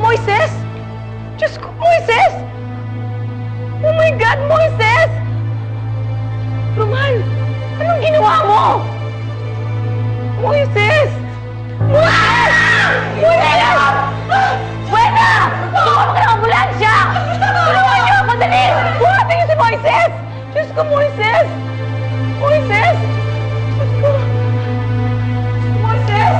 Moises! Diyos ko, Moises! Oh my God, Moises! Roman, anong ginawa mo? Moises! Moises! Moises! Buena! Tawag ka ng ambulansya! Tulungan niyo ako, dali! Buhatin niyo si Moises! Diyos ko, Moises! Moises! Diyos ko! Moises!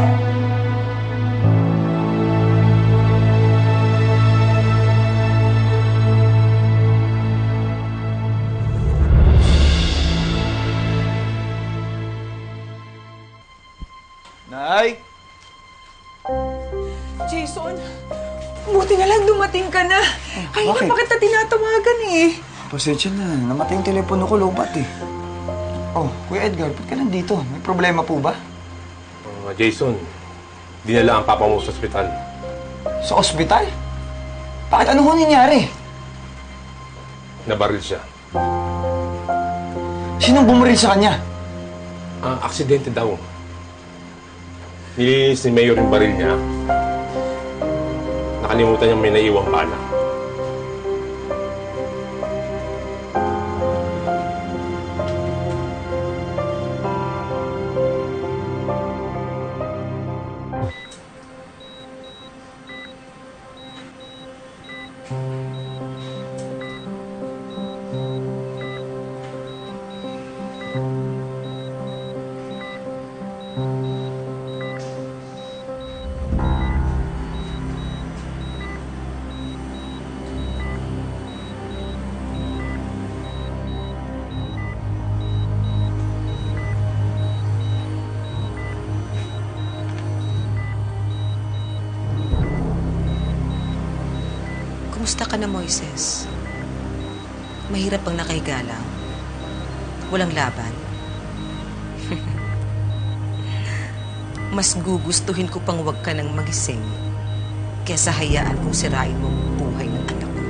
Nay! Jason, buti na lang dumating ka na. Kaya bakit? na pa kita tinatawagan eh. Pasensya na. Namatay yung telepono ko, lobat eh. Oh, Kuya Edgar, ba't ka nandito? May problema po ba? Jason, dinala ang papa mo sa ospital. Sa ospital? Bakit ano ho nangyari? Nabaril siya. Sinong bumaril sa kanya? Aksidente daw. Nilinis ni Mayor yung baril niya. Nakalimutan niyang may naiwang bala. Kumusta ka na, Moises? Mahirap bang nakahiga lang? Walang laban? Mas gugustuhin ko pang wag ka nang magising kesa hayaan kong sirain mo ang buhay ng anak ko.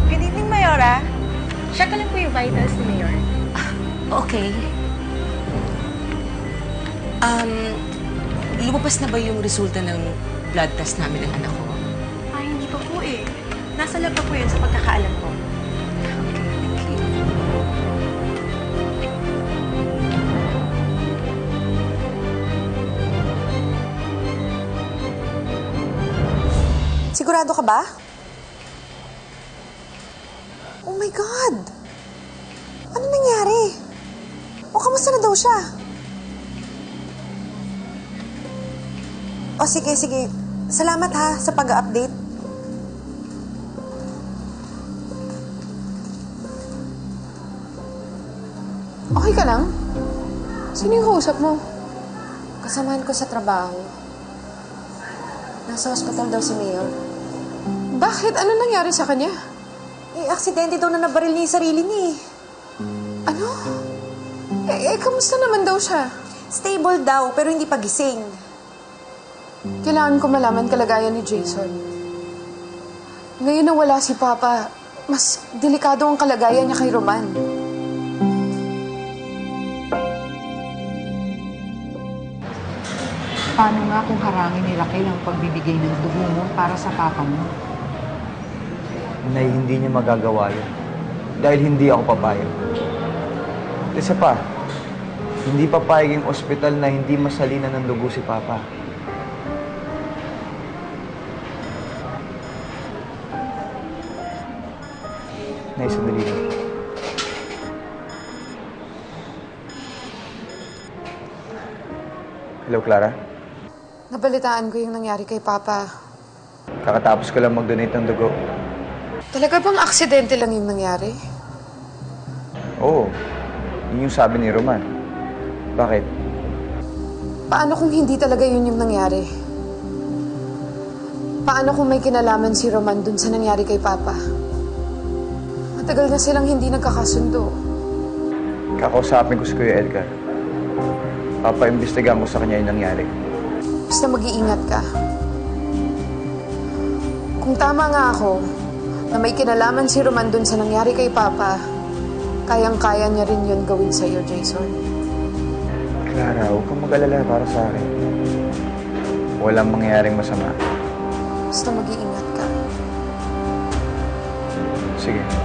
Good evening, Mayora. Check ko lang po yung vitals ni Mayor. Okay. Lumabas na ba yung resulta ng blood test namin ng anak ko? Ay, hindi pa po eh. Nasa lab pa po yun sa pagkakaalam ko. Okay, thank you. Sigurado ka ba? Oh my God! Ano nangyari? O kamusta na daw siya? O sige, sige. Salamat ha sa pag-update. Okay ka lang? Sino yung kausap mo? Kasamahan ko sa trabaho. Nasa hospital daw si Mayor. Bakit? Ano nangyari sa kanya? Eh, aksidente daw na nabaril niya yung sarili niya eh. Ano? Kamusta naman daw siya? Stable daw, pero hindi pa gising. Kailangan ko malaman kalagayan ni Jason. Ngayon na wala si Papa, mas delikado ang kalagayan niya kay Roman. Paano nga kung harangin ni Raquel ang pagbibigay ng dugo mo para sa papa mo? Nay, hindi niya magagawa yun. Dahil hindi ako papayag. At isa pa, hindi papayag yung ospital na hindi masalina ng dugo si Papa. Nay, sandali lang. Hello, Clara? Nabalitaan ko yung nangyari kay Papa. Kakatapos ko lang mag-donate ng dugo. Talaga bang aksidente lang yung nangyari? Oo. Yun yung sabi ni Roman. Bakit? Paano kung hindi talaga yun yung nangyari? Paano kung may kinalaman si Roman dun sa nangyari kay Papa? Matagal na silang hindi nagkakasundo. Kakausapin ko si Kuya Edgar. Papaimbestigahan ko sa kanya yung nangyari. Basta mag-iingat ka. Kung tama nga ako, na may kinalaman si Roman dun sa nangyari kay Papa, kayang-kaya niya rin yun gawin sa'yo, Jason. Clara, huwag kang mag-alala para sa akin. Walang mangyayaring masama. Basta mag-iingat ka. Sige.